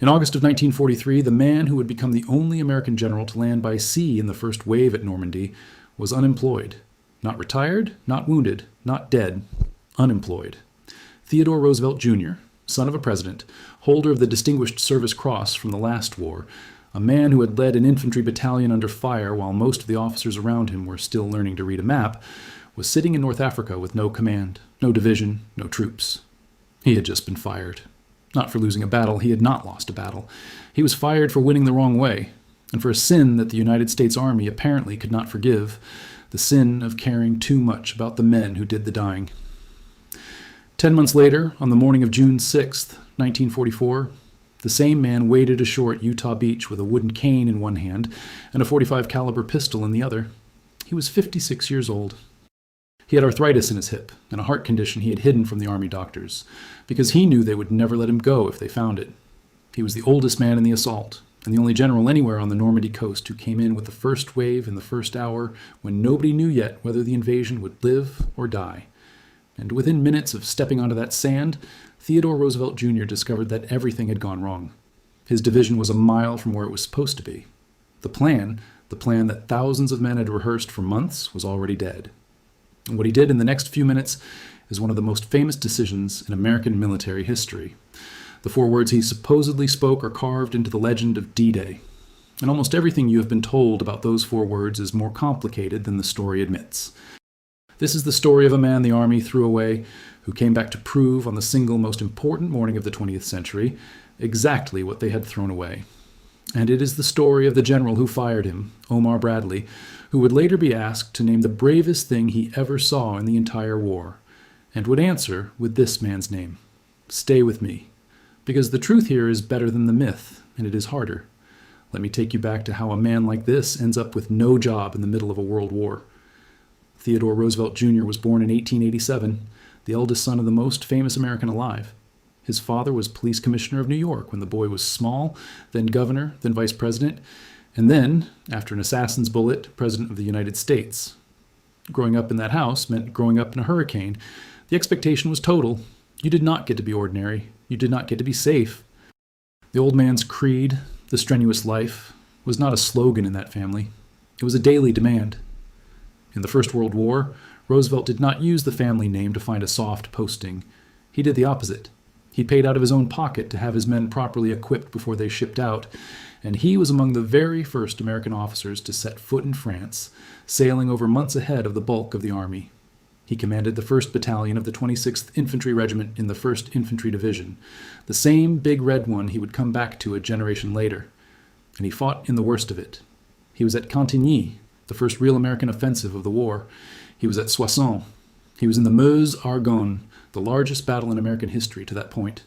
In August of 1943, the man who would become the only American general to land by sea in the first wave at Normandy was unemployed. Not retired, not wounded, not dead, unemployed. Theodore Roosevelt Jr., son of a president, holder of the Distinguished Service Cross from the last war, a man who had led an infantry battalion under fire while most of the officers around him were still learning to read a map, was sitting in North Africa with no command, no division, no troops. He had just been fired. Not for losing a battle, he had not lost a battle. He was fired for winning the wrong way, and for a sin that the United States Army apparently could not forgive, the sin of caring too much about the men who did the dying. 10 months later, on the morning of June 6, 1944, the same man waded ashore at Utah Beach with a wooden cane in one hand and a .45 caliber pistol in the other. He was 56 years old. He had arthritis in his hip and a heart condition he had hidden from the Army doctors, because he knew they would never let him go if they found it. He was the oldest man in the assault, and the only general anywhere on the Normandy coast who came in with the first wave in the first hour when nobody knew yet whether the invasion would live or die. And within minutes of stepping onto that sand, Theodore Roosevelt Jr. discovered that everything had gone wrong. His division was a mile from where it was supposed to be. The plan that thousands of men had rehearsed for months, was already dead. And what he did in the next few minutes is one of the most famous decisions in American military history. The 4 words he supposedly spoke are carved into the legend of D-Day. And almost everything you have been told about those 4 words is more complicated than the story admits. This is the story of a man the Army threw away, who came back to prove on the single most important morning of the 20th century exactly what they had thrown away. And it is the story of the general who fired him, Omar Bradley, who would later be asked to name the bravest thing he ever saw in the entire war, and would answer with this man's name: "Stay with me." Because the truth here is better than the myth, and it is harder. Let me take you back to how a man like this ends up with no job in the middle of a world war. Theodore Roosevelt Jr. was born in 1887, the eldest son of the most famous American alive. His father was police commissioner of New York when the boy was small, then governor, then vice president, and then, after an assassin's bullet, president of the United States. Growing up in that house meant growing up in a hurricane. The expectation was total. You did not get to be ordinary. You did not get to be safe. The old man's creed, the strenuous life, was not a slogan in that family. It was a daily demand. In the First World War, Roosevelt did not use the family name to find a soft posting. He did the opposite. He paid out of his own pocket to have his men properly equipped before they shipped out, and he was among the very first American officers to set foot in France, sailing over months ahead of the bulk of the Army. He commanded the 1st Battalion of the 26th Infantry Regiment in the 1st Infantry Division, the same big red one he would come back to a generation later. And he fought in the worst of it. He was at Cantigny, the first real American offensive of the war. He was at Soissons. He was in the Meuse-Argonne, the largest battle in American history to that point.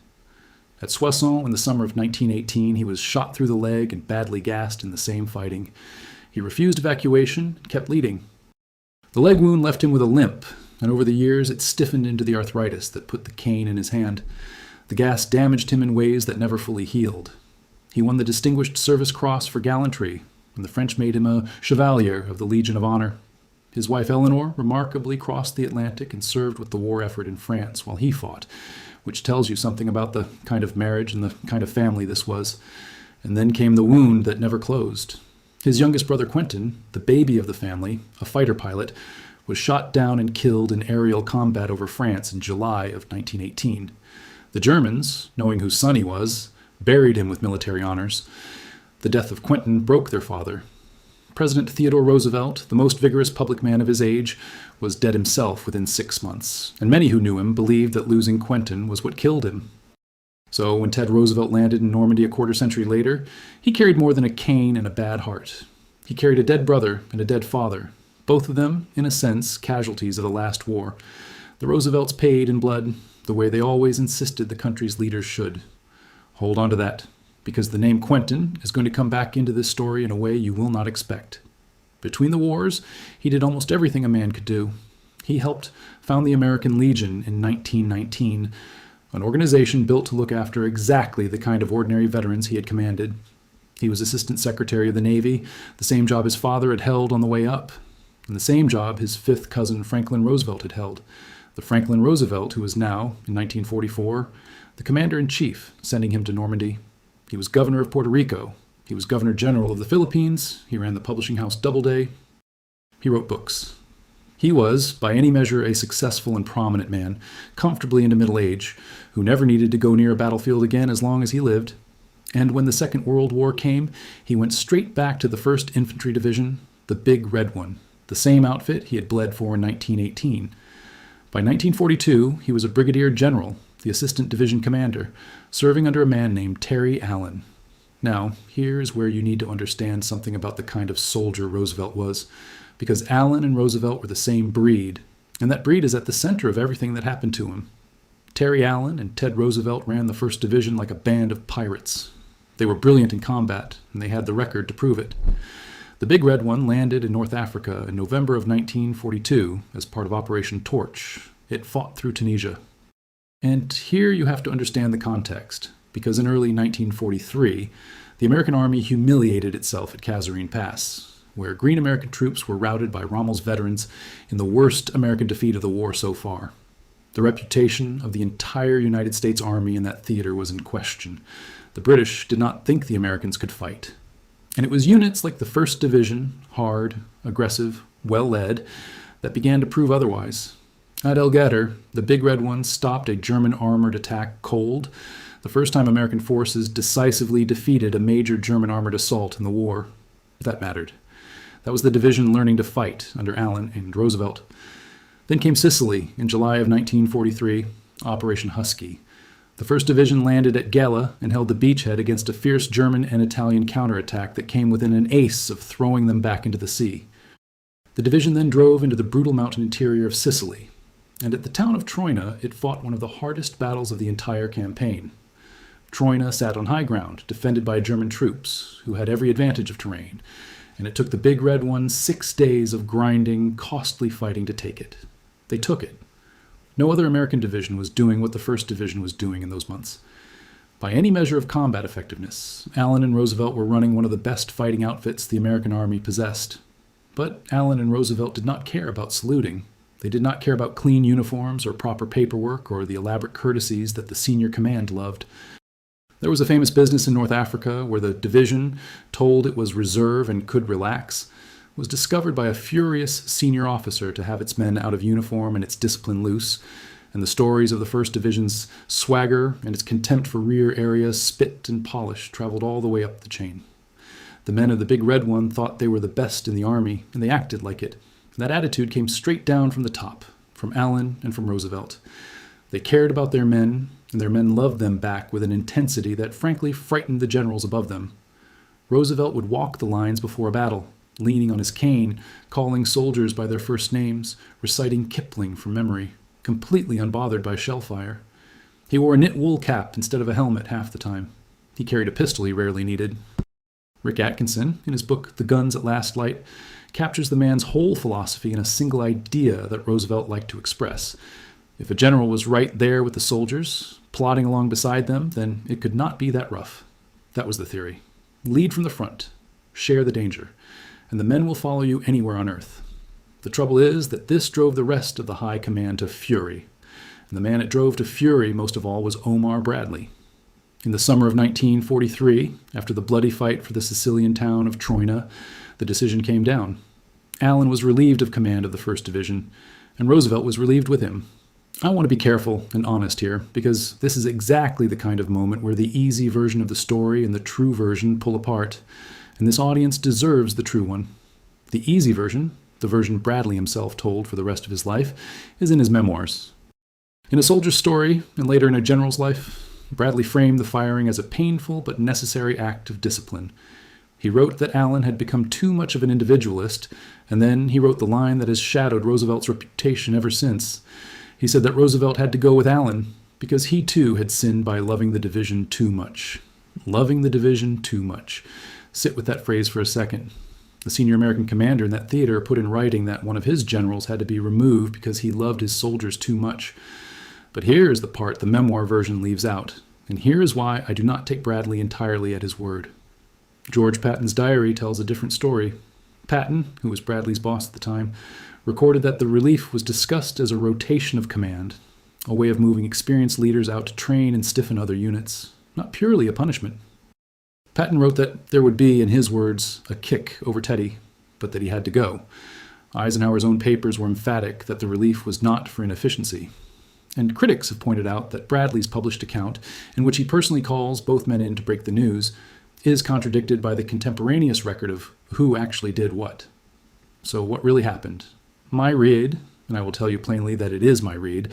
At Soissons in the summer of 1918, he was shot through the leg and badly gassed in the same fighting. He refused evacuation and kept leading. The leg wound left him with a limp, and over the years it stiffened into the arthritis that put the cane in his hand. The gas damaged him in ways that never fully healed. He won the Distinguished Service Cross for gallantry, and the French made him a Chevalier of the Legion of Honor. His wife Eleanor remarkably crossed the Atlantic and served with the war effort in France while he fought, which tells you something about the kind of marriage and the kind of family this was. And then came the wound that never closed. His youngest brother Quentin, the baby of the family, a fighter pilot, was shot down and killed in aerial combat over France in July of 1918. The Germans, knowing whose son he was, buried him with military honors. The death of Quentin broke their father. President Theodore Roosevelt, the most vigorous public man of his age, was dead himself within 6 months, and many who knew him believed that losing Quentin was what killed him. So when Ted Roosevelt landed in Normandy a quarter century later, he carried more than a cane and a bad heart. He carried a dead brother and a dead father, both of them, in a sense, casualties of the last war. The Roosevelts paid in blood, the way they always insisted the country's leaders should. Hold on to that, because the name Quentin is going to come back into this story in a way you will not expect. Between the wars, he did almost everything a man could do. He helped found the American Legion in 1919, an organization built to look after exactly the kind of ordinary veterans he had commanded. He was Assistant Secretary of the Navy, the same job his father had held on the way up, and the same job his 5th cousin Franklin Roosevelt had held. The Franklin Roosevelt who was now, in 1944, the commander-in-chief, sending him to Normandy. He was governor of Puerto Rico. He was governor general of the Philippines. He ran the publishing house Doubleday. He wrote books. He was, by any measure, a successful and prominent man, comfortably into middle age, who never needed to go near a battlefield again as long as he lived. And when the Second World War came, he went straight back to the 1st Infantry Division, the big red one, the same outfit he had bled for in 1918. By 1942, he was a brigadier general, the assistant division commander, serving under a man named Terry Allen. Now, here's where you need to understand something about the kind of soldier Roosevelt was, because Allen and Roosevelt were the same breed, and that breed is at the center of everything that happened to him. Terry Allen and Ted Roosevelt ran the 1st Division like a band of pirates. They were brilliant in combat, and they had the record to prove it. The Big Red One landed in North Africa in November of 1942 as part of Operation Torch. It fought through Tunisia. And here you have to understand the context, because in early 1943, the American Army humiliated itself at Kasserine Pass, where Green American troops were routed by Rommel's veterans in the worst American defeat of the war so far. The reputation of the entire United States Army in that theater was in question. The British did not think the Americans could fight. And it was units like the 1st Division, hard, aggressive, well-led, that began to prove otherwise. At El Gader, the Big Red One stopped a German armored attack cold, the first time American forces decisively defeated a major German armored assault in the war. That mattered. That was the division learning to fight under Allen and Roosevelt. Then came Sicily in July of 1943, Operation Husky. The 1st Division landed at Gela and held the beachhead against a fierce German and Italian counterattack that came within an ace of throwing them back into the sea. The division then drove into the brutal mountain interior of Sicily, and at the town of Troina it fought one of the hardest battles of the entire campaign. Troina sat on high ground, defended by German troops, who had every advantage of terrain, and it took the Big Red One 6 days of grinding, costly fighting to take it. They took it. No other American division was doing what the 1st Division was doing in those months. By any measure of combat effectiveness, Allen and Roosevelt were running one of the best fighting outfits the American Army possessed. But Allen and Roosevelt did not care about saluting. They did not care about clean uniforms or proper paperwork or the elaborate courtesies that the senior command loved. There was a famous business in North Africa where the division, told it was reserve and could relax, was discovered by a furious senior officer to have its men out of uniform and its discipline loose, and the stories of the 1st Division's swagger and its contempt for rear areas, spit and polish, traveled all the way up the chain. The men of the Big Red One thought they were the best in the Army, and they acted like it. And that attitude came straight down from the top, from Allen and from Roosevelt. They cared about their men, and their men loved them back with an intensity that frankly frightened the generals above them. Roosevelt would walk the lines before a battle, leaning on his cane, calling soldiers by their first names, reciting Kipling from memory, completely unbothered by shell fire. He wore a knit wool cap instead of a helmet half the time. He carried a pistol he rarely needed. Rick Atkinson, in his book The Guns at Last Light, captures the man's whole philosophy in a single idea that Roosevelt liked to express. If a general was right there with the soldiers, plodding along beside them, then it could not be that rough. That was the theory. Lead from the front. Share the danger. And the men will follow you anywhere on earth. The trouble is that this drove the rest of the high command to fury. And the man it drove to fury most of all was Omar Bradley. In the summer of 1943, after the bloody fight for the Sicilian town of Troina, the decision came down. Allen was relieved of command of the 1st Division, and Roosevelt was relieved with him. I want to be careful and honest here, because this is exactly the kind of moment where the easy version of the story and the true version pull apart, and this audience deserves the true one. The easy version, the version Bradley himself told for the rest of his life, is in his memoirs. In a soldier's story, and later in a general's life, Bradley framed the firing as a painful but necessary act of discipline. He wrote that Allen had become too much of an individualist, and then he wrote the line that has shadowed Roosevelt's reputation ever since. He said that Roosevelt had to go with Allen because he too had sinned by loving the division too much. Loving the division too much. Sit with that phrase for a second. The senior American commander in that theater put in writing that one of his generals had to be removed because he loved his soldiers too much. But here is the part the memoir version leaves out, and here is why I do not take Bradley entirely at his word. George Patton's diary tells a different story. Patton, who was Bradley's boss at the time, recorded that the relief was discussed as a rotation of command, a way of moving experienced leaders out to train and stiffen other units, not purely a punishment. Patton wrote that there would be, in his words, a kick over Teddy, but that he had to go. Eisenhower's own papers were emphatic that the relief was not for inefficiency. And critics have pointed out that Bradley's published account, in which he personally calls both men in to break the news, is contradicted by the contemporaneous record of who actually did what. So what really happened? My read, and I will tell you plainly that it is my read,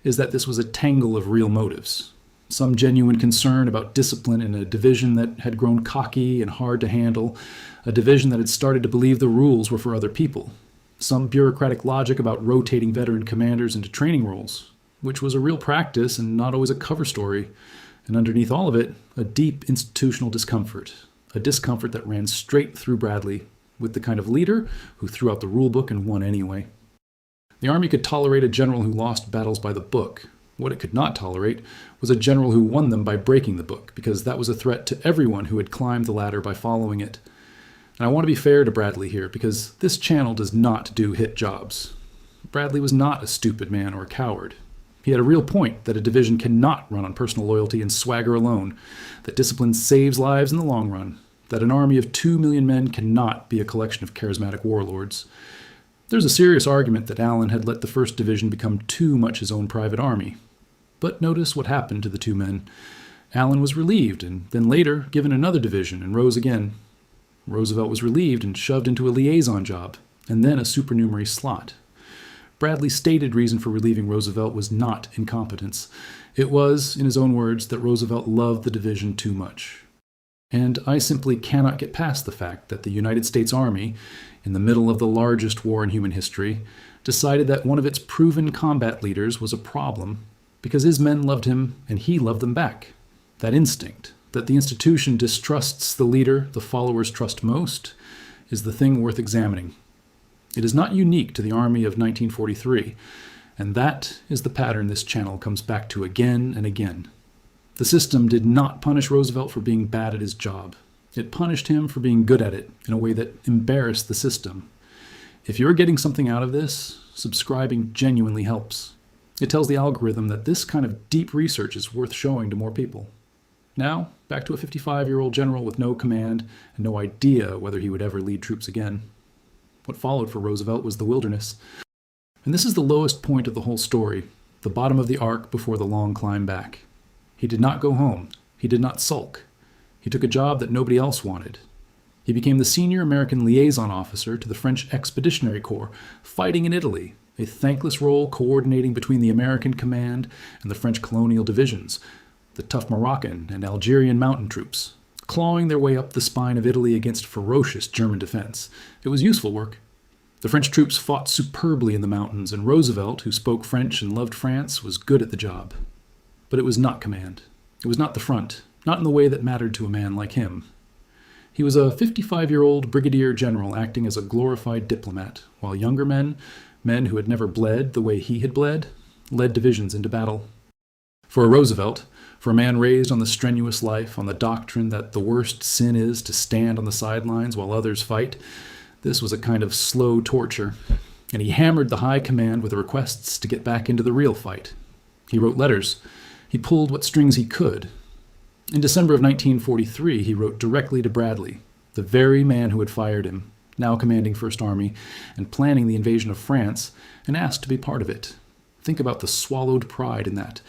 is that this was a tangle of real motives. Some genuine concern about discipline in a division that had grown cocky and hard to handle, a division that had started to believe the rules were for other people. Some bureaucratic logic about rotating veteran commanders into training roles, which was a real practice and not always a cover story. And underneath all of it, a deep institutional discomfort, a discomfort that ran straight through Bradley, with the kind of leader who threw out the rule book and won anyway. The Army could tolerate a general who lost battles by the book. What it could not tolerate was a general who won them by breaking the book, because that was a threat to everyone who had climbed the ladder by following it. And I want to be fair to Bradley here, because this channel does not do hit jobs. Bradley was not a stupid man or a coward. He had a real point that a division cannot run on personal loyalty and swagger alone, that discipline saves lives in the long run, that an army of 2 million men cannot be a collection of charismatic warlords. There's a serious argument that Allen had let the 1st Division become too much his own private army. But notice what happened to the two men. Allen was relieved and then later given another division and rose again. Roosevelt was relieved and shoved into a liaison job, and then a supernumerary slot. Bradley's stated reason for relieving Roosevelt was not incompetence. It was, in his own words, that Roosevelt loved the division too much. And I simply cannot get past the fact that the United States Army, in the middle of the largest war in human history, decided that one of its proven combat leaders was a problem because his men loved him and he loved them back. That instinct, that the institution distrusts the leader the followers trust most, is the thing worth examining. It is not unique to the Army of 1943, and that is the pattern this channel comes back to again and again. The system did not punish Roosevelt for being bad at his job. It punished him for being good at it in a way that embarrassed the system. If you're getting something out of this, subscribing genuinely helps. It tells the algorithm that this kind of deep research is worth showing to more people. Now, back to a 55-year-old general with no command and no idea whether he would ever lead troops again. What followed for Roosevelt was the wilderness. And this is the lowest point of the whole story, the bottom of the arc before the long climb back. He did not go home. He did not sulk. He took a job that nobody else wanted. He became the senior American liaison officer to the French Expeditionary Corps, fighting in Italy, a thankless role coordinating between the American command and the French colonial divisions, the tough Moroccan and Algerian mountain troops, clawing their way up the spine of Italy against ferocious German defense. It was useful work. The French troops fought superbly in the mountains, and Roosevelt, who spoke French and loved France, was good at the job. But it was not command. It was not the front, not in the way that mattered to a man like him. He was a 55-year-old brigadier general acting as a glorified diplomat, while younger men who had never bled the way he had bled, led divisions into battle. For a Roosevelt, for a man raised on the strenuous life, on the doctrine that the worst sin is to stand on the sidelines while others fight, this was a kind of slow torture, and he hammered the high command with requests to get back into the real fight. He wrote letters. He pulled what strings he could. In December of 1943, he wrote directly to Bradley, the very man who had fired him, now commanding First Army and planning the invasion of France, and asked to be part of it. Think about the swallowed pride in that.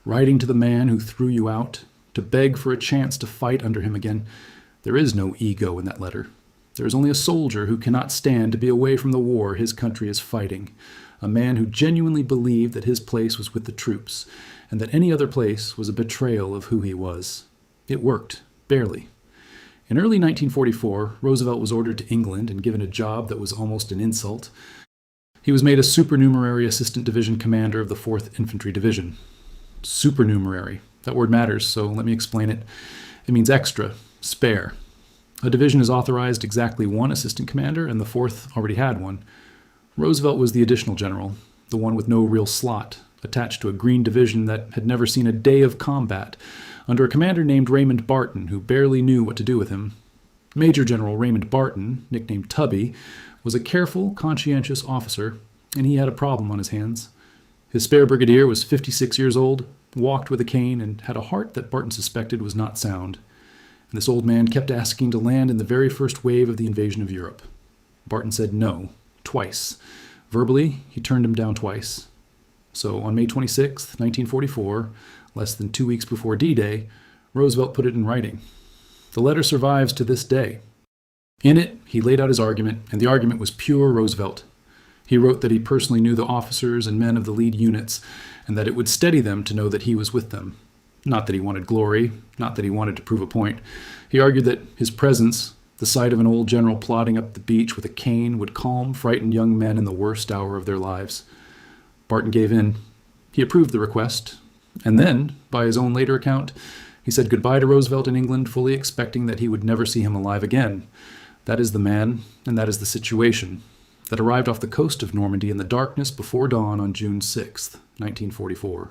Writing to the man who threw you out, to beg for a chance to fight under him again. There is no ego in that letter. There is only a soldier who cannot stand to be away from the war his country is fighting, a man who genuinely believed that his place was with the troops, and that any other place was a betrayal of who he was. It worked, barely. In early 1944, Roosevelt was ordered to England and given a job that was almost an insult. He was made a supernumerary assistant division commander of the 4th Infantry Division. Supernumerary. That word matters, so let me explain it. It means extra, spare. A division is authorized exactly one assistant commander, and the 4th already had one. Roosevelt was the additional general, the one with no real slot, attached to a green division that had never seen a day of combat, under a commander named Raymond Barton, who barely knew what to do with him. Major General Raymond Barton, nicknamed Tubby, was a careful, conscientious officer, and he had a problem on his hands. His spare brigadier was 56 years old, walked with a cane, and had a heart that Barton suspected was not sound. This old man kept asking to land in the very first wave of the invasion of Europe. Barton said no, twice. Verbally, he turned him down twice. So on May 26, 1944, less than 2 weeks before D-Day, Roosevelt put it in writing. The letter survives to this day. In it, he laid out his argument, and the argument was pure Roosevelt. He wrote that he personally knew the officers and men of the lead units, and that it would steady them to know that he was with them. Not that he wanted glory, not that he wanted to prove a point. He argued that his presence, the sight of an old general plodding up the beach with a cane, would calm frightened young men in the worst hour of their lives. Barton gave in. He approved the request, and then, by his own later account, he said goodbye to Roosevelt in England, fully expecting that he would never see him alive again. That is the man, and that is the situation, that arrived off the coast of Normandy in the darkness before dawn on June 6, 1944.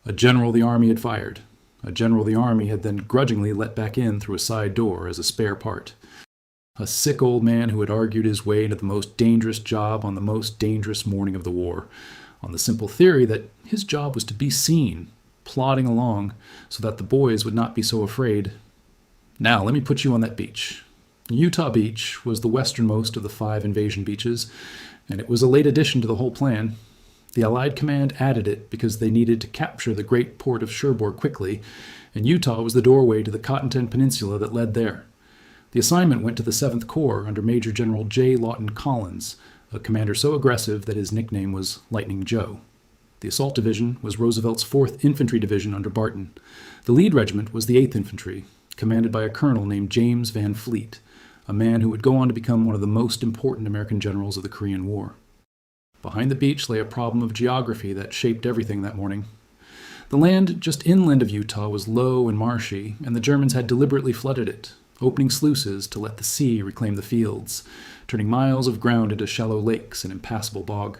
A general the army had fired. A general the army had then grudgingly let back in through a side door as a spare part. A sick old man who had argued his way into the most dangerous job on the most dangerous morning of the war, on the simple theory that his job was to be seen, plodding along, so that the boys would not be so afraid. Now, let me put you on that beach. Utah Beach was the westernmost of the 5 invasion beaches, and it was a late addition to the whole plan. The Allied command added it because they needed to capture the great port of Cherbourg quickly, and Utah was the doorway to the Cottontail Peninsula that led there. The assignment went to the 7th Corps under Major General J. Lawton Collins, a commander so aggressive that his nickname was Lightning Joe. The Assault Division was Roosevelt's 4th Infantry Division under Barton. The lead regiment was the 8th Infantry, commanded by a colonel named James Van Fleet, a man who would go on to become one of the most important American generals of the Korean War. Behind the beach lay a problem of geography that shaped everything that morning. The land just inland of Utah was low and marshy, and the Germans had deliberately flooded it, opening sluices to let the sea reclaim the fields, turning miles of ground into shallow lakes and impassable bog.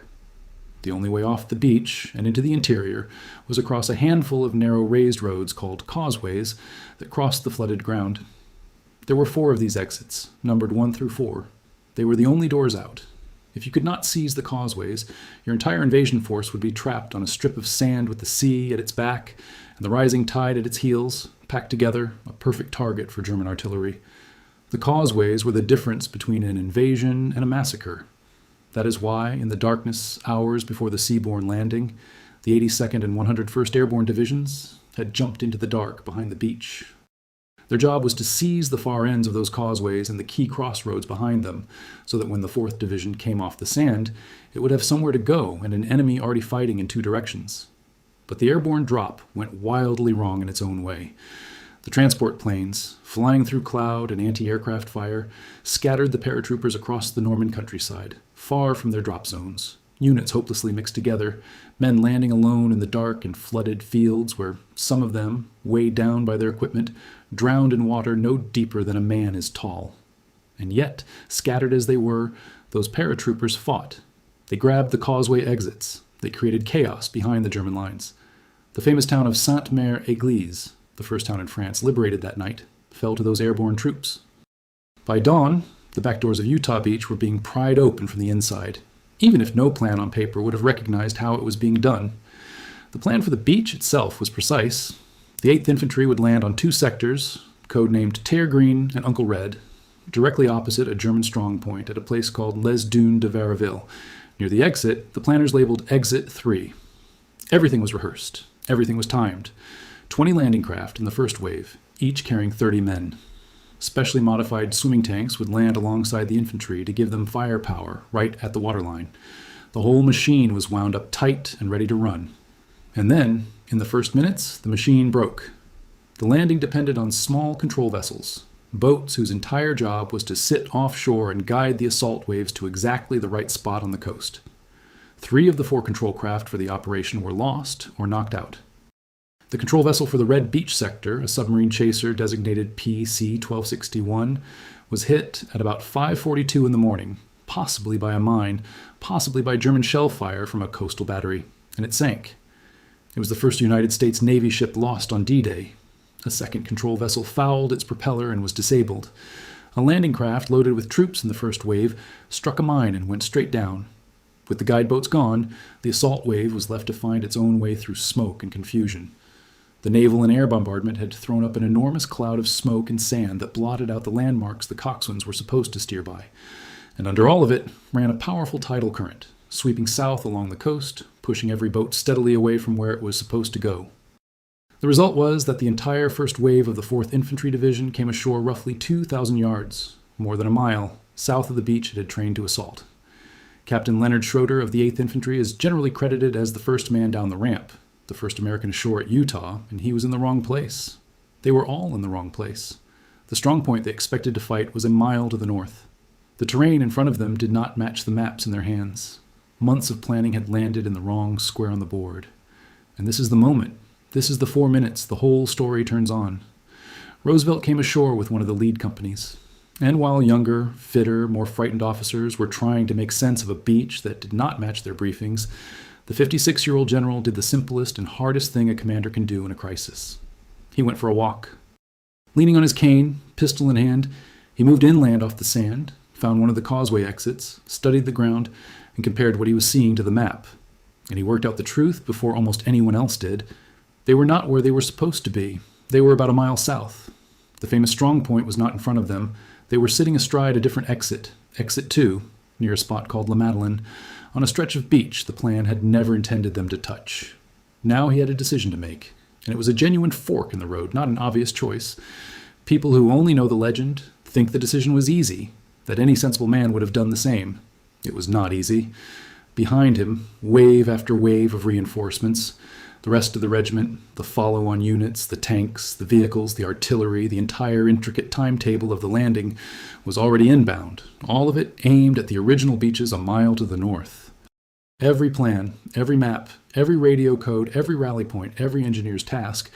The only way off the beach and into the interior was across a handful of narrow raised roads called causeways that crossed the flooded ground. There were 4 of these exits, numbered 1 through 4. They were the only doors out. If you could not seize the causeways, your entire invasion force would be trapped on a strip of sand with the sea at its back and the rising tide at its heels, packed together, a perfect target for German artillery. The causeways were the difference between an invasion and a massacre. That is why, in the darkness hours before the seaborne landing, the 82nd and 101st Airborne Divisions had jumped into the dark behind the beach. Their job was to seize the far ends of those causeways and the key crossroads behind them, so that when the 4th Division came off the sand, it would have somewhere to go and an enemy already fighting in 2 directions. But the airborne drop went wildly wrong in its own way. The transport planes, flying through cloud and anti-aircraft fire, scattered the paratroopers across the Norman countryside, far from their drop zones. Units hopelessly mixed together, men landing alone in the dark and flooded fields where some of them, weighed down by their equipment, drowned in water no deeper than a man is tall. And yet, scattered as they were, those paratroopers fought. They grabbed the causeway exits. They created chaos behind the German lines. The famous town of Sainte-Mère-Église, the first town in France liberated that night, fell to those airborne troops. By dawn, the back doors of Utah Beach were being pried open from the inside, even if no plan on paper would have recognized how it was being done. The plan for the beach itself was precise. The 8th Infantry would land on 2 sectors, codenamed Terre Green and Uncle Red, directly opposite a German strongpoint at a place called Les Dunes de Varaville. Near the exit, the planners labeled Exit 3. Everything was rehearsed. Everything was timed. 20 landing craft in the first wave, each carrying 30 men. Specially modified swimming tanks would land alongside the infantry to give them firepower right at the waterline. The whole machine was wound up tight and ready to run. And then, in the first minutes, the machine broke. The landing depended on small control vessels, boats whose entire job was to sit offshore and guide the assault waves to exactly the right spot on the coast. 3 of the 4 control craft for the operation were lost or knocked out. The control vessel for the Red Beach sector, a submarine chaser designated PC-1261, was hit at about 5:42 in the morning, possibly by a mine, possibly by German shell fire from a coastal battery, and it sank. It was the first United States Navy ship lost on D-Day. A second control vessel fouled its propeller and was disabled. A landing craft loaded with troops in the first wave struck a mine and went straight down. With the guide boats gone, the assault wave was left to find its own way through smoke and confusion. The naval and air bombardment had thrown up an enormous cloud of smoke and sand that blotted out the landmarks the coxswains were supposed to steer by. And under all of it ran a powerful tidal current, sweeping south along the coast, pushing every boat steadily away from where it was supposed to go. The result was that the entire first wave of the 4th Infantry Division came ashore roughly 2,000 yards, more than a mile, south of the beach it had trained to assault. Captain Leonard Schroeder of the 8th Infantry is generally credited as the first man down the ramp, the first American ashore at Utah, and he was in the wrong place. They were all in the wrong place. The strong point they expected to fight was a mile to the north. The terrain in front of them did not match the maps in their hands. Months of planning had landed in the wrong square on the board. And this is the moment. This is the 4 minutes the whole story turns on. Roosevelt came ashore with one of the lead companies. And while younger, fitter, more frightened officers were trying to make sense of a beach that did not match their briefings, the 56-year-old general did the simplest and hardest thing a commander can do in a crisis. He went for a walk. Leaning on his cane, pistol in hand, he moved inland off the sand, found one of the causeway exits, studied the ground, and compared what he was seeing to the map. And he worked out the truth before almost anyone else did. They were not where they were supposed to be. They were about a mile south. The famous strong point was not in front of them. They were sitting astride a different exit, exit 2, near a spot called La Madeleine, on a stretch of beach the plan had never intended them to touch. Now he had a decision to make, and it was a genuine fork in the road, not an obvious choice. People who only know the legend think the decision was easy, that any sensible man would have done the same. It was not easy. Behind him, wave after wave of reinforcements, the rest of the regiment, the follow-on units, the tanks, the vehicles, the artillery, the entire intricate timetable of the landing was already inbound, all of it aimed at the original beaches a mile to the north. Every plan, every map, every radio code, every rally point, every engineer's task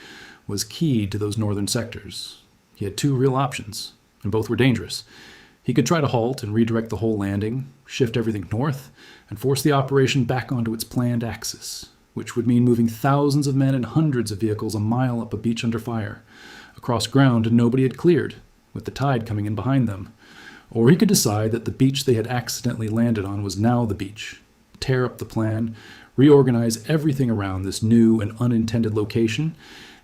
was keyed to those northern sectors. He had 2 real options, and both were dangerous. He could try to halt and redirect the whole landing, shift everything north, and force the operation back onto its planned axis, which would mean moving thousands of men and hundreds of vehicles a mile up a beach under fire, across ground nobody had cleared, with the tide coming in behind them. Or he could decide that the beach they had accidentally landed on was now the beach, tear up the plan, reorganize everything around this new and unintended location,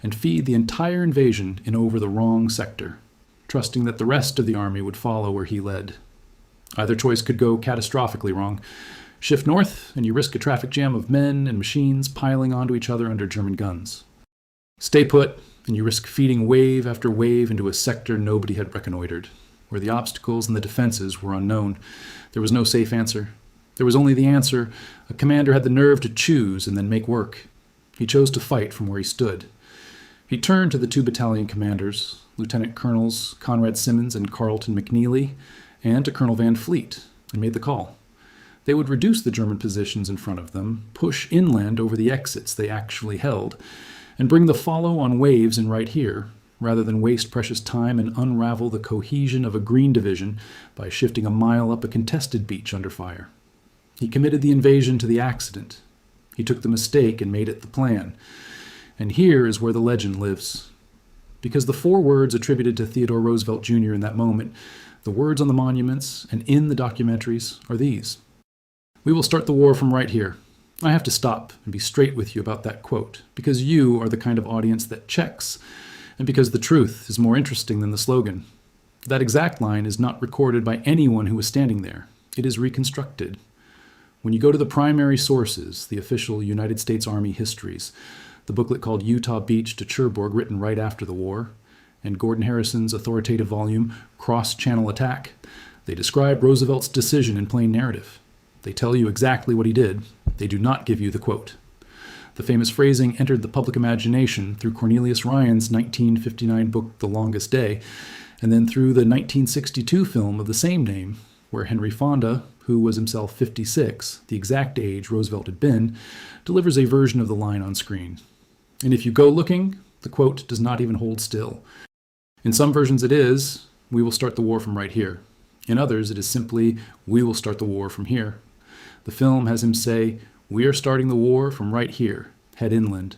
and feed the entire invasion in over the wrong sector, trusting that the rest of the army would follow where he led. Either choice could go catastrophically wrong. Shift north, and you risk a traffic jam of men and machines piling onto each other under German guns. Stay put, and you risk feeding wave after wave into a sector nobody had reconnoitered, where the obstacles and the defenses were unknown. There was no safe answer. There was only the answer a commander had the nerve to choose and then make work. He chose to fight from where he stood. He turned to the 2 battalion commanders, Lieutenant Colonels Conrad Simmons and Carleton McNeely, and to Colonel Van Fleet, and made the call. They would reduce the German positions in front of them, push inland over the exits they actually held, and bring the follow on waves in right here, rather than waste precious time and unravel the cohesion of a green division by shifting a mile up a contested beach under fire. He committed the invasion to the accident. He took the mistake and made it the plan. And here is where the legend lives. Because the 4 words attributed to Theodore Roosevelt Jr. in that moment, the words on the monuments and in the documentaries are these: "We will start the war from right here." I have to stop and be straight with you about that quote, because you are the kind of audience that checks, and because the truth is more interesting than the slogan. That exact line is not recorded by anyone who was standing there. It is reconstructed. When you go to the primary sources, the official United States Army histories, the booklet called Utah Beach to Cherbourg, written right after the war, and Gordon Harrison's authoritative volume, Cross-Channel Attack, they describe Roosevelt's decision in plain narrative. They tell you exactly what he did. They do not give you the quote. The famous phrasing entered the public imagination through Cornelius Ryan's 1959 book, The Longest Day, and then through the 1962 film of the same name, where Henry Fonda, who was himself 56, the exact age Roosevelt had been, delivers a version of the line on screen. And if you go looking, the quote does not even hold still. In some versions it is, "We will start the war from right here." In others it is simply, "We will start the war from here." The film has him say, "We are starting the war from right here, head inland."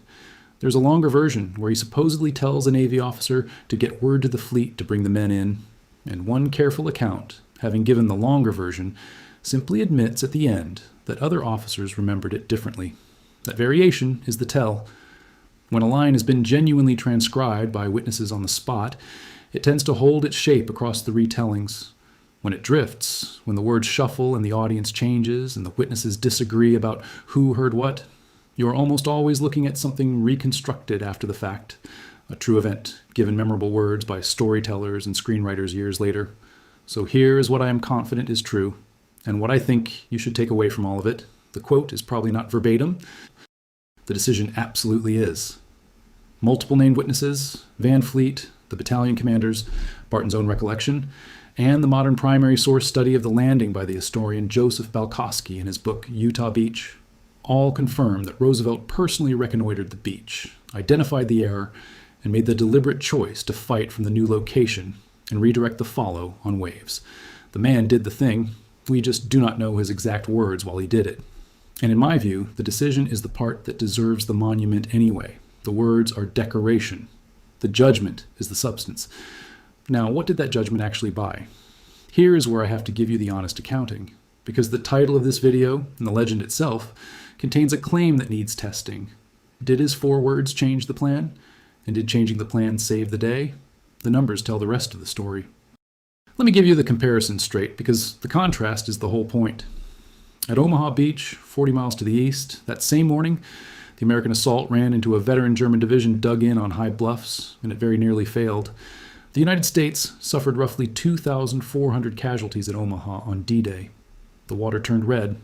There's a longer version where he supposedly tells a Navy officer to get word to the fleet to bring the men in, and one careful account, having given the longer version, simply admits at the end that other officers remembered it differently. That variation is the tell. When a line has been genuinely transcribed by witnesses on the spot, it tends to hold its shape across the retellings. When it drifts, when the words shuffle and the audience changes and the witnesses disagree about who heard what, you are almost always looking at something reconstructed after the fact, a true event, given memorable words by storytellers and screenwriters years later. So here is what I am confident is true, and what I think you should take away from all of it. The quote is probably not verbatim. The decision absolutely is. Multiple named witnesses, Van Fleet, the battalion commanders, Barton's own recollection, and the modern primary source study of the landing by the historian Joseph Balkowski in his book Utah Beach, all confirm that Roosevelt personally reconnoitered the beach, identified the error, and made the deliberate choice to fight from the new location and redirect the follow on waves. The man did the thing. We just do not know his exact words while he did it. And in my view, the decision is the part that deserves the monument anyway. The words are decoration. The judgment is the substance. Now, what did that judgment actually buy? Here is where I have to give you the honest accounting, because the title of this video and the legend itself contains a claim that needs testing. Did his 4 words change the plan? And did changing the plan save the day? The numbers tell the rest of the story. Let me give you the comparison straight, because the contrast is the whole point. At Omaha Beach, 40 miles to the east, that same morning, the American assault ran into a veteran German division dug in on high bluffs, and it very nearly failed. The United States suffered roughly 2,400 casualties at Omaha on D-Day. The water turned red.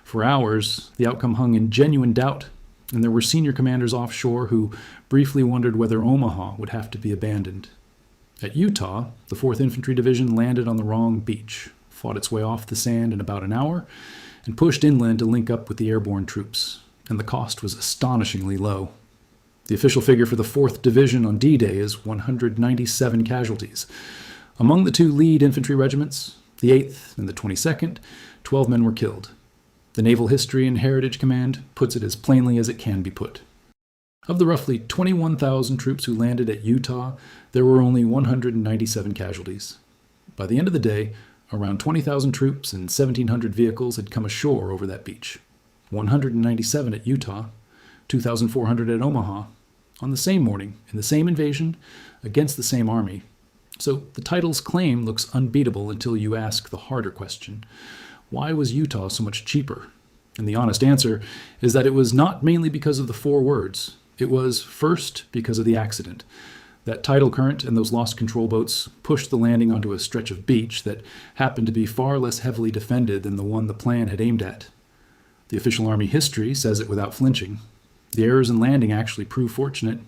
For hours, the outcome hung in genuine doubt, and there were senior commanders offshore who briefly wondered whether Omaha would have to be abandoned. At Utah, the 4th Infantry Division landed on the wrong beach, fought its way off the sand in about an hour, and pushed inland to link up with the airborne troops, and the cost was astonishingly low. The official figure for the 4th Division on D-Day is 197 casualties. Among the 2 lead infantry regiments, the 8th and the 22nd, 12 men were killed. The Naval History and Heritage Command puts it as plainly as it can be put. Of the roughly 21,000 troops who landed at Utah, there were only 197 casualties. By the end of the day, around 20,000 troops and 1,700 vehicles had come ashore over that beach. 197 at Utah, 2,400 at Omaha, on the same morning, in the same invasion, against the same army. So the title's claim looks unbeatable until you ask the harder question. Why was Utah so much cheaper? And the honest answer is that it was not mainly because of the 4 words. It was, first, because of the accident. That tidal current and those lost control boats pushed the landing onto a stretch of beach that happened to be far less heavily defended than the one the plan had aimed at. The official Army history says it without flinching. The errors in landing actually proved fortunate.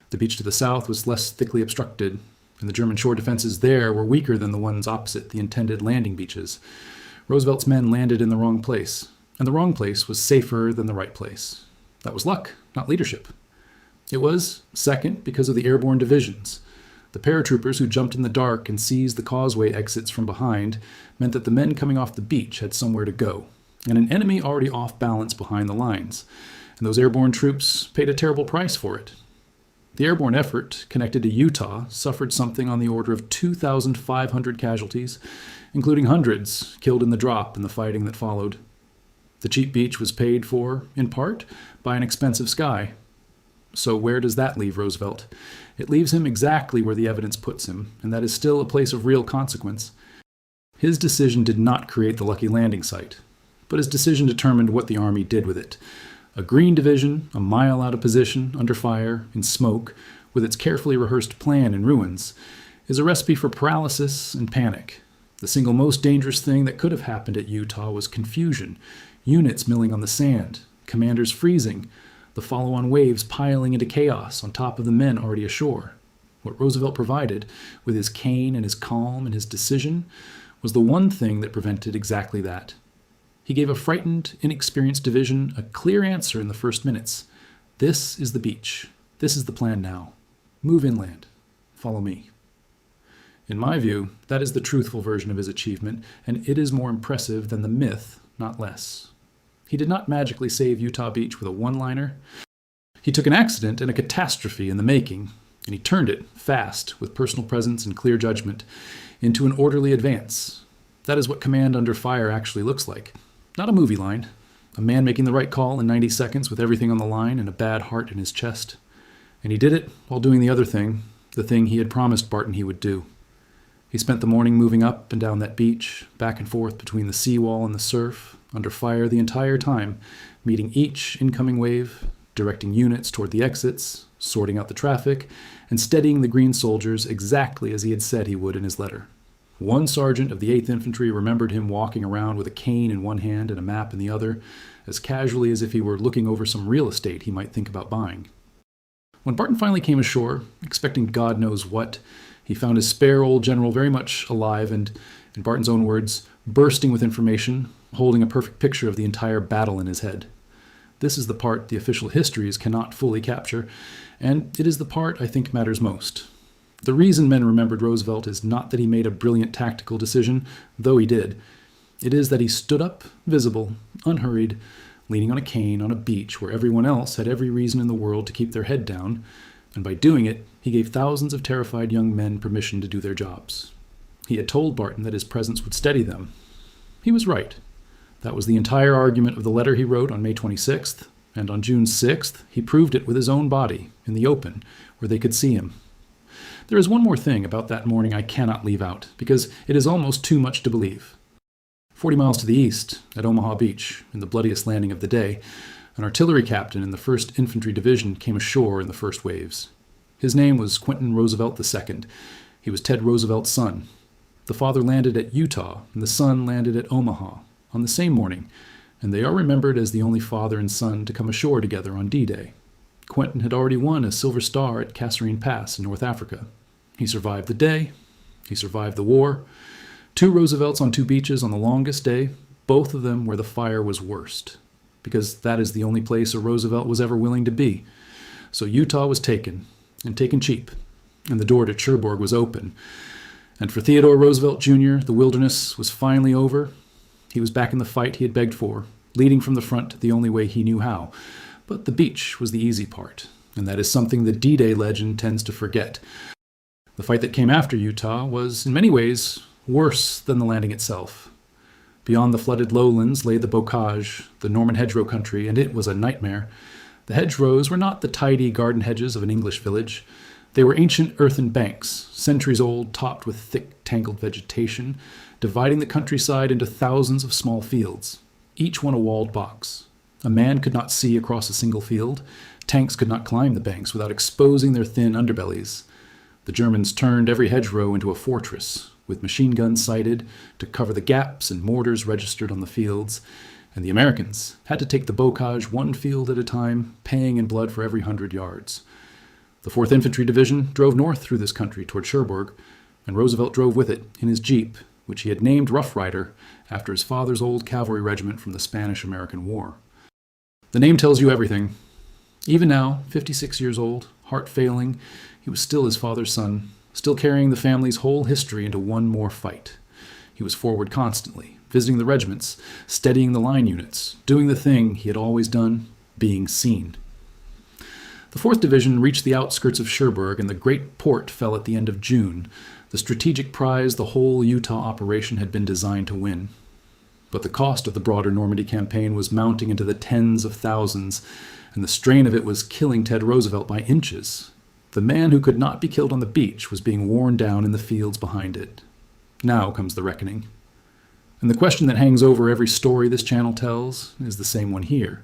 The beach to the south was less thickly obstructed, and the German shore defenses there were weaker than the ones opposite the intended landing beaches. Roosevelt's men landed in the wrong place, and the wrong place was safer than the right place. That was luck, not leadership. It was, second, because of the airborne divisions. The paratroopers who jumped in the dark and seized the causeway exits from behind meant that the men coming off the beach had somewhere to go, and an enemy already off balance behind the lines. And those airborne troops paid a terrible price for it. The airborne effort connected to Utah suffered something on the order of 2,500 casualties, including hundreds killed in the drop and the fighting that followed. The cheap beach was paid for, in part, by an expensive sky. So where does that leave Roosevelt? It leaves him exactly where the evidence puts him, and that is still a place of real consequence. His decision did not create the lucky landing site, but his decision determined what the Army did with it. A green division, a mile out of position, under fire, in smoke, with its carefully rehearsed plan in ruins, is a recipe for paralysis and panic. The single most dangerous thing that could have happened at Utah was confusion, units milling on the sand, commanders freezing, the follow-on waves piling into chaos on top of the men already ashore. What Roosevelt provided, with his cane and his calm and his decision, was the one thing that prevented exactly that. He gave a frightened, inexperienced division a clear answer in the first minutes. This is the beach. This is the plan now. Move inland. Follow me. In my view, that is the truthful version of his achievement, and it is more impressive than the myth, not less. He did not magically save Utah Beach with a one-liner. He took an accident and a catastrophe in the making, and he turned it, fast, with personal presence and clear judgment, into an orderly advance. That is what command under fire actually looks like. Not a movie line. A man making the right call in 90 seconds with everything on the line and a bad heart in his chest. And he did it while doing the other thing, the thing he had promised Barton he would do. He spent the morning moving up and down that beach, back and forth between the seawall and the surf, under fire the entire time, meeting each incoming wave, directing units toward the exits, sorting out the traffic, and steadying the green soldiers exactly as he had said he would in his letter. One sergeant of the 8th Infantry remembered him walking around with a cane in one hand and a map in the other, as casually as if he were looking over some real estate he might think about buying. When Barton finally came ashore, expecting God knows what, he found his spare old general very much alive and, in Barton's own words, bursting with information, holding a perfect picture of the entire battle in his head. This is the part the official histories cannot fully capture, and it is the part I think matters most. The reason men remembered Roosevelt is not that he made a brilliant tactical decision, though he did. It is that he stood up, visible, unhurried, leaning on a cane on a beach where everyone else had every reason in the world to keep their head down, and by doing it, he gave thousands of terrified young men permission to do their jobs. He had told Barton that his presence would steady them. He was right. That was the entire argument of the letter he wrote on May 26th, and on June 6th, he proved it with his own body, in the open, where they could see him. There is one more thing about that morning I cannot leave out, because it is almost too much to believe. 40 miles to the east, at Omaha Beach, in the bloodiest landing of the day, an artillery captain in the 1st Infantry Division came ashore in the first waves. His name was Quentin Roosevelt II. He was Ted Roosevelt's son. The father landed at Utah, and the son landed at Omaha on the same morning, and they are remembered as the only father and son to come ashore together on D-Day. Quentin had already won a Silver Star at Kasserine Pass in North Africa. He survived the day. He survived the war. 2 Roosevelts on 2 beaches on the longest day, both of them where the fire was worst, because that is the only place a Roosevelt was ever willing to be. So Utah was taken, and taken cheap, and the door to Cherbourg was open. And for Theodore Roosevelt Jr., the wilderness was finally over. He was back in the fight he had begged for, leading from the front the only way he knew how. But the beach was the easy part, and that is something the D-Day legend tends to forget. The fight that came after Utah was, in many ways, worse than the landing itself. Beyond the flooded lowlands lay the bocage, the Norman hedgerow country, and it was a nightmare. The hedgerows were not the tidy garden hedges of an English village. They were ancient earthen banks, centuries old, topped with thick, tangled vegetation, dividing the countryside into thousands of small fields, each one a walled box. A man could not see across a single field. Tanks could not climb the banks without exposing their thin underbellies. The Germans turned every hedgerow into a fortress, with machine guns sighted to cover the gaps and mortars registered on the fields, and the Americans had to take the bocage one field at a time, paying in blood for every 100 yards. The 4th Infantry Division drove north through this country toward Cherbourg, and Roosevelt drove with it in his Jeep, which he had named Rough Rider after his father's old cavalry regiment from the Spanish-American War. The name tells you everything. Even now, 56 years old, heart failing, he was still his father's son, still carrying the family's whole history into one more fight. He was forward constantly, visiting the regiments, steadying the line units, doing the thing he had always done, being seen. The 4th Division reached the outskirts of Cherbourg, and the great port fell at the end of June, the strategic prize the whole Utah operation had been designed to win. But the cost of the broader Normandy campaign was mounting into the tens of thousands, and the strain of it was killing Ted Roosevelt by inches. The man who could not be killed on the beach was being worn down in the fields behind it. Now comes the reckoning. And the question that hangs over every story this channel tells is the same one here.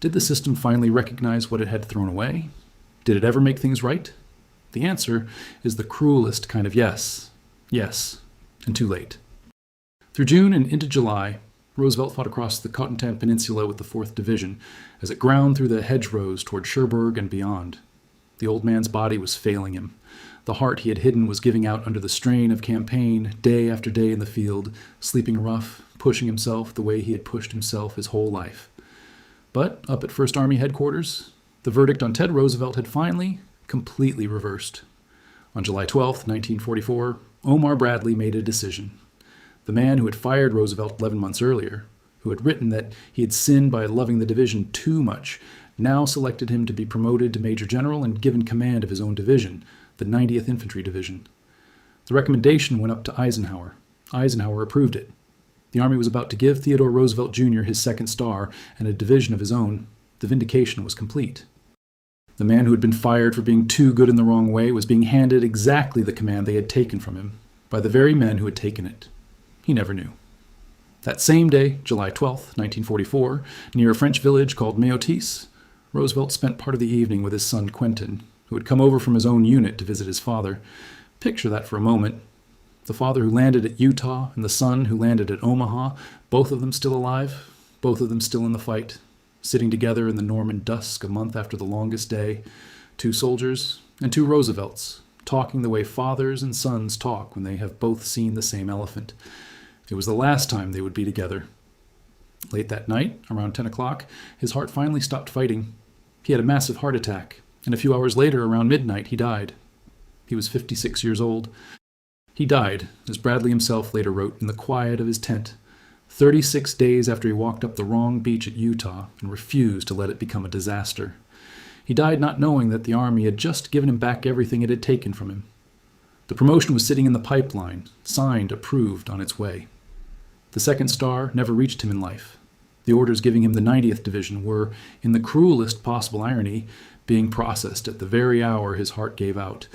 Did the system finally recognize what it had thrown away? Did it ever make things right? The answer is the cruelest kind of yes. Yes, and too late. Through June and into July, Roosevelt fought across the Cotentin Peninsula with the 4th Division as it ground through the hedgerows toward Cherbourg and beyond. The old man's body was failing him. The heart he had hidden was giving out under the strain of campaign, day after day in the field, sleeping rough, pushing himself the way he had pushed himself his whole life. But up at 1st Army headquarters, the verdict on Ted Roosevelt had finally, completely reversed. On July 12, 1944, Omar Bradley made a decision. The man who had fired Roosevelt 11 months earlier, who had written that he had sinned by loving the division too much, now selected him to be promoted to Major General and given command of his own division, the 90th Infantry Division. The recommendation went up to Eisenhower. Eisenhower approved it. The Army was about to give Theodore Roosevelt Jr. his second star and a division of his own. The vindication was complete. The man who had been fired for being too good in the wrong way was being handed exactly the command they had taken from him, by the very men who had taken it. He never knew. That same day, July 12, 1944, near a French village called Méotis, Roosevelt spent part of the evening with his son Quentin, who had come over from his own unit to visit his father. Picture that for a moment. The father who landed at Utah and the son who landed at Omaha, both of them still alive, both of them still in the fight, sitting together in the Norman dusk a month after the longest day, two soldiers and two Roosevelts, talking the way fathers and sons talk when they have both seen the same elephant. It was the last time they would be together. Late that night, around 10 o'clock, his heart finally stopped fighting. He had a massive heart attack, and a few hours later, around midnight, he died. He was 56 years old. He died, as Bradley himself later wrote, in the quiet of his tent, 36 days after he walked up the wrong beach at Utah and refused to let it become a disaster. He died not knowing that the Army had just given him back everything it had taken from him. The promotion was sitting in the pipeline, signed, approved, on its way. The second star never reached him in life. The orders giving him the 90th Division were, in the cruelest possible irony, being processed at the very hour his heart gave out.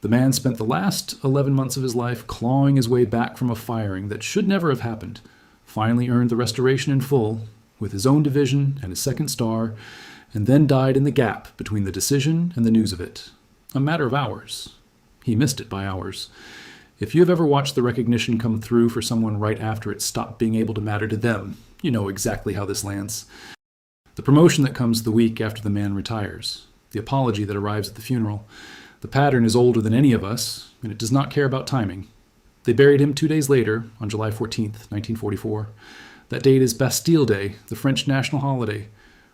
The man spent the last 11 months of his life clawing his way back from a firing that should never have happened, finally earned the restoration in full, with his own division and his second star, and then died in the gap between the decision and the news of it. A matter of hours. He missed it by hours. If you have ever watched the recognition come through for someone right after it stopped being able to matter to them, you know exactly how this lands. The promotion that comes the week after the man retires. The apology that arrives at the funeral. The pattern is older than any of us, and it does not care about timing. They buried him 2 days later, on July 14th, 1944. That date is Bastille Day, the French national holiday,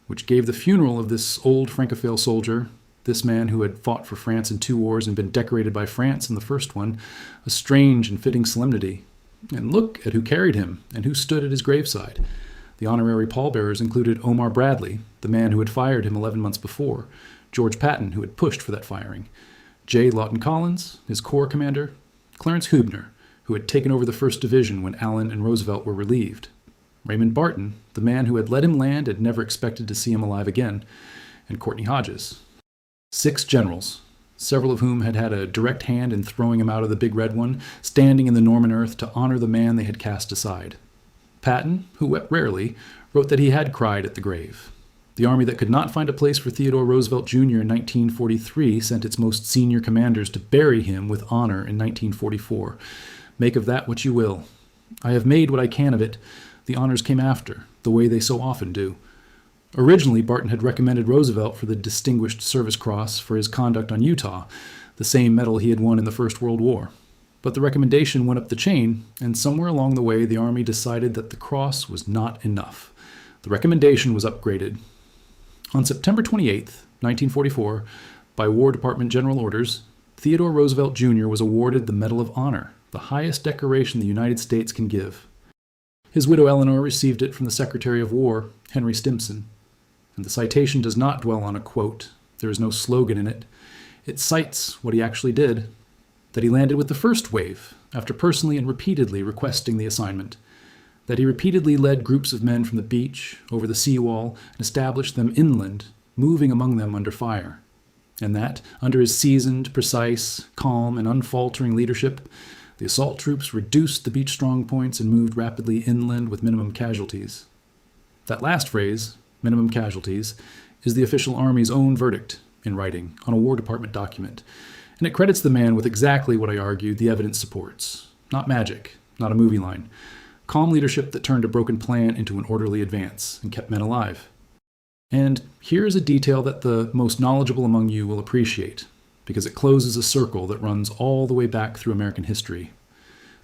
which gave the funeral of this old Francophile soldier, this man who had fought for France in 2 wars and been decorated by France in the first one, a strange and fitting solemnity. And look at who carried him and who stood at his graveside. The honorary pallbearers included Omar Bradley, the man who had fired him 11 months before, George Patton, who had pushed for that firing, J. Lawton Collins, his corps commander, Clarence Hübner, who had taken over the 1st Division when Allen and Roosevelt were relieved, Raymond Barton, the man who had let him land and never expected to see him alive again, and Courtney Hodges. 6 generals, several of whom had had a direct hand in throwing him out of the Big Red One, standing in the Norman earth to honor the man they had cast aside. Patton, who wept rarely, wrote that he had cried at the grave. The army that could not find a place for Theodore Roosevelt Jr. in 1943 sent its most senior commanders to bury him with honor in 1944. Make of that what you will. I have made what I can of it. The honors came after, the way they so often do. Originally, Barton had recommended Roosevelt for the Distinguished Service Cross for his conduct on Utah, the same medal he had won in the First World War. But the recommendation went up the chain, and somewhere along the way the Army decided that the cross was not enough. The recommendation was upgraded. On September 28, 1944, by War Department General Orders, Theodore Roosevelt Jr. was awarded the Medal of Honor, the highest decoration the United States can give. His widow Eleanor received it from the Secretary of War, Henry Stimson. And the citation does not dwell on a quote. There is no slogan in it. It cites what he actually did, that he landed with the first wave, after personally and repeatedly requesting the assignment, that he repeatedly led groups of men from the beach over the seawall and established them inland, moving among them under fire, and that, under his seasoned, precise, calm, and unfaltering leadership, the assault troops reduced the beach strong points and moved rapidly inland with minimum casualties. That last phrase, minimum casualties, is the official Army's own verdict in writing on a War Department document, and it credits the man with exactly what I argued the evidence supports. Not magic, not a movie line. Calm leadership that turned a broken plan into an orderly advance and kept men alive. And here is a detail that the most knowledgeable among you will appreciate, because it closes a circle that runs all the way back through American history.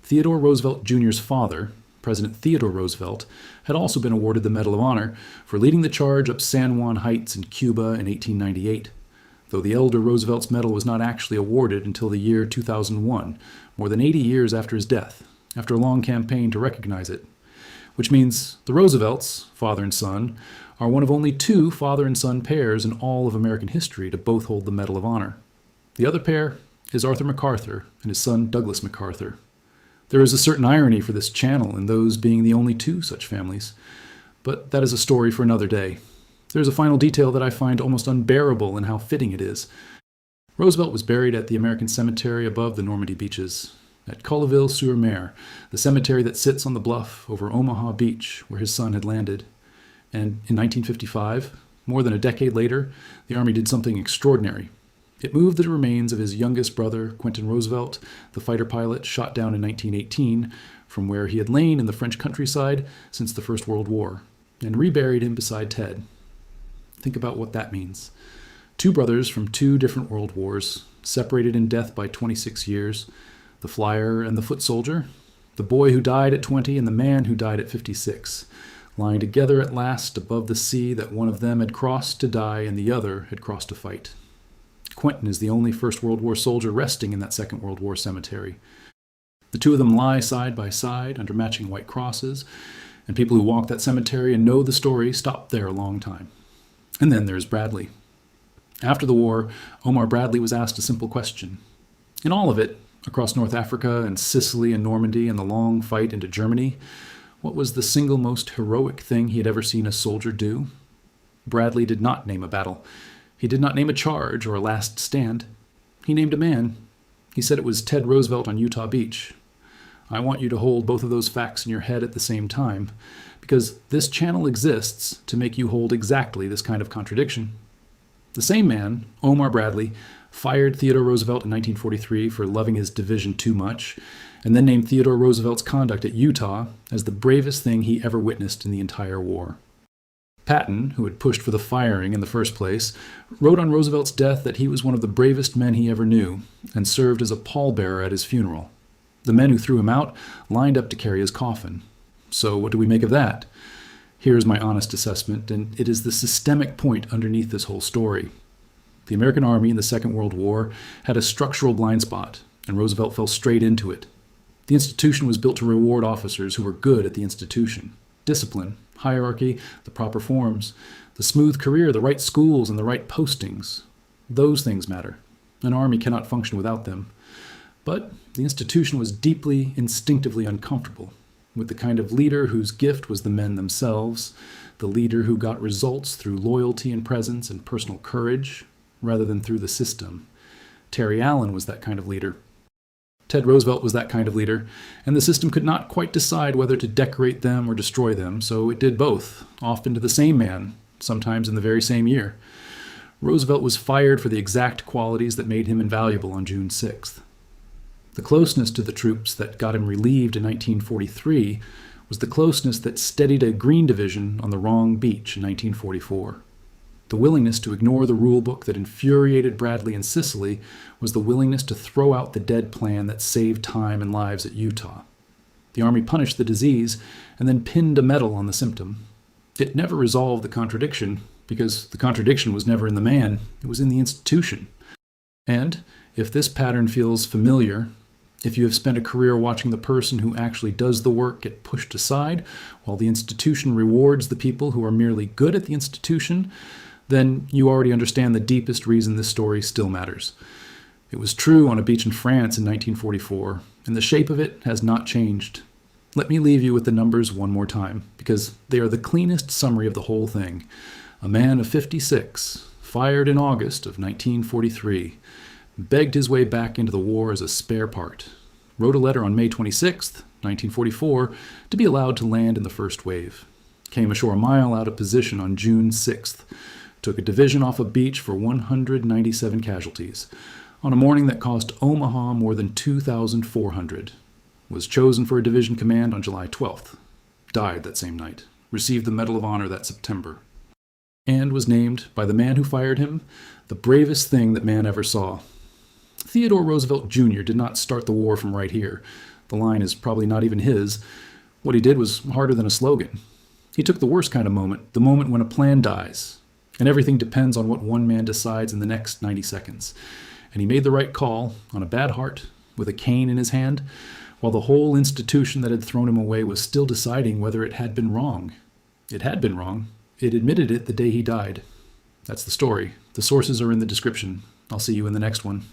Theodore Roosevelt Jr.'s father, President Theodore Roosevelt, had also been awarded the Medal of Honor for leading the charge up San Juan Heights in Cuba in 1898, though the elder Roosevelt's medal was not actually awarded until the year 2001, more than 80 years after his death, after a long campaign to recognize it. Which means the Roosevelts, father and son, are one of only 2 father and son pairs in all of American history to both hold the Medal of Honor. The other pair is Arthur MacArthur and his son Douglas MacArthur. There is a certain irony for this channel in those being the only two such families, but that is a story for another day. There's a final detail that I find almost unbearable in how fitting it is. Roosevelt was buried at the American cemetery above the Normandy beaches, at Colleville-sur-Mer, the cemetery that sits on the bluff over Omaha Beach where his son had landed. And in 1955, more than a decade later, the Army did something extraordinary. It moved the remains of his youngest brother, Quentin Roosevelt, the fighter pilot shot down in 1918, from where he had lain in the French countryside since the First World War, and reburied him beside Ted. Think about what that means. Two brothers from two different world wars, separated in death by 26 years, the flyer and the foot soldier, the boy who died at 20 and the man who died at 56, lying together at last above the sea that one of them had crossed to die and the other had crossed to fight. Quentin is the only First World War soldier resting in that Second World War cemetery. The two of them lie side by side under matching white crosses, and people who walk that cemetery and know the story stop there a long time. And then there's Bradley. After the war, Omar Bradley was asked a simple question. In all of it, across North Africa and Sicily and Normandy and the long fight into Germany, what was the single most heroic thing he had ever seen a soldier do? Bradley did not name a battle. He did not name a charge or a last stand. He named a man. He said it was Ted Roosevelt on Utah Beach. I want you to hold both of those facts in your head at the same time, because this channel exists to make you hold exactly this kind of contradiction. The same man, Omar Bradley, fired Theodore Roosevelt in 1943 for loving his division too much, and then named Theodore Roosevelt's conduct at Utah as the bravest thing he ever witnessed in the entire war. Patton, who had pushed for the firing in the first place, wrote on Roosevelt's death that he was one of the bravest men he ever knew, and served as a pallbearer at his funeral. The men who threw him out lined up to carry his coffin. So what do we make of that? Here's my honest assessment, and it is the systemic point underneath this whole story. The American Army in the Second World War had a structural blind spot, and Roosevelt fell straight into it. The institution was built to reward officers who were good at the institution. Discipline, hierarchy, the proper forms, the smooth career, the right schools, and the right postings. Those things matter. An army cannot function without them. But the institution was deeply, instinctively uncomfortable with the kind of leader whose gift was the men themselves, the leader who got results through loyalty and presence and personal courage, rather than through the system. Terry Allen was that kind of leader. Ted Roosevelt was that kind of leader, and the system could not quite decide whether to decorate them or destroy them, so it did both, often to the same man, sometimes in the very same year. Roosevelt was fired for the exact qualities that made him invaluable on June 6th. The closeness to the troops that got him relieved in 1943 was the closeness that steadied a Green Division on the wrong beach in 1944. The willingness to ignore the rule book that infuriated Bradley in Sicily was the willingness to throw out the dead plan that saved time and lives at Utah. The Army punished the disease and then pinned a medal on the symptom. It never resolved the contradiction, because the contradiction was never in the man, it was in the institution. And if this pattern feels familiar, if you have spent a career watching the person who actually does the work get pushed aside, while the institution rewards the people who are merely good at the institution, then you already understand the deepest reason this story still matters. It was true on a beach in France in 1944, and the shape of it has not changed. Let me leave you with the numbers one more time, because they are the cleanest summary of the whole thing. A man of 56, fired in August of 1943, begged his way back into the war as a spare part, wrote a letter on May 26, 1944, to be allowed to land in the first wave, came ashore a mile out of position on June 6th, took a division off a beach for 197 casualties, on a morning that cost Omaha more than 2,400, was chosen for a division command on July 12th, died that same night, received the Medal of Honor that September, and was named, by the man who fired him, the bravest thing that man ever saw. Theodore Roosevelt Jr. did not start the war from right here. The line is probably not even his. What he did was harder than a slogan. He took the worst kind of moment, the moment when a plan dies, and everything depends on what one man decides in the next 90 seconds. And he made the right call, on a bad heart, with a cane in his hand, while the whole institution that had thrown him away was still deciding whether it had been wrong. It had been wrong. It admitted it the day he died. That's the story. The sources are in the description. I'll see you in the next one.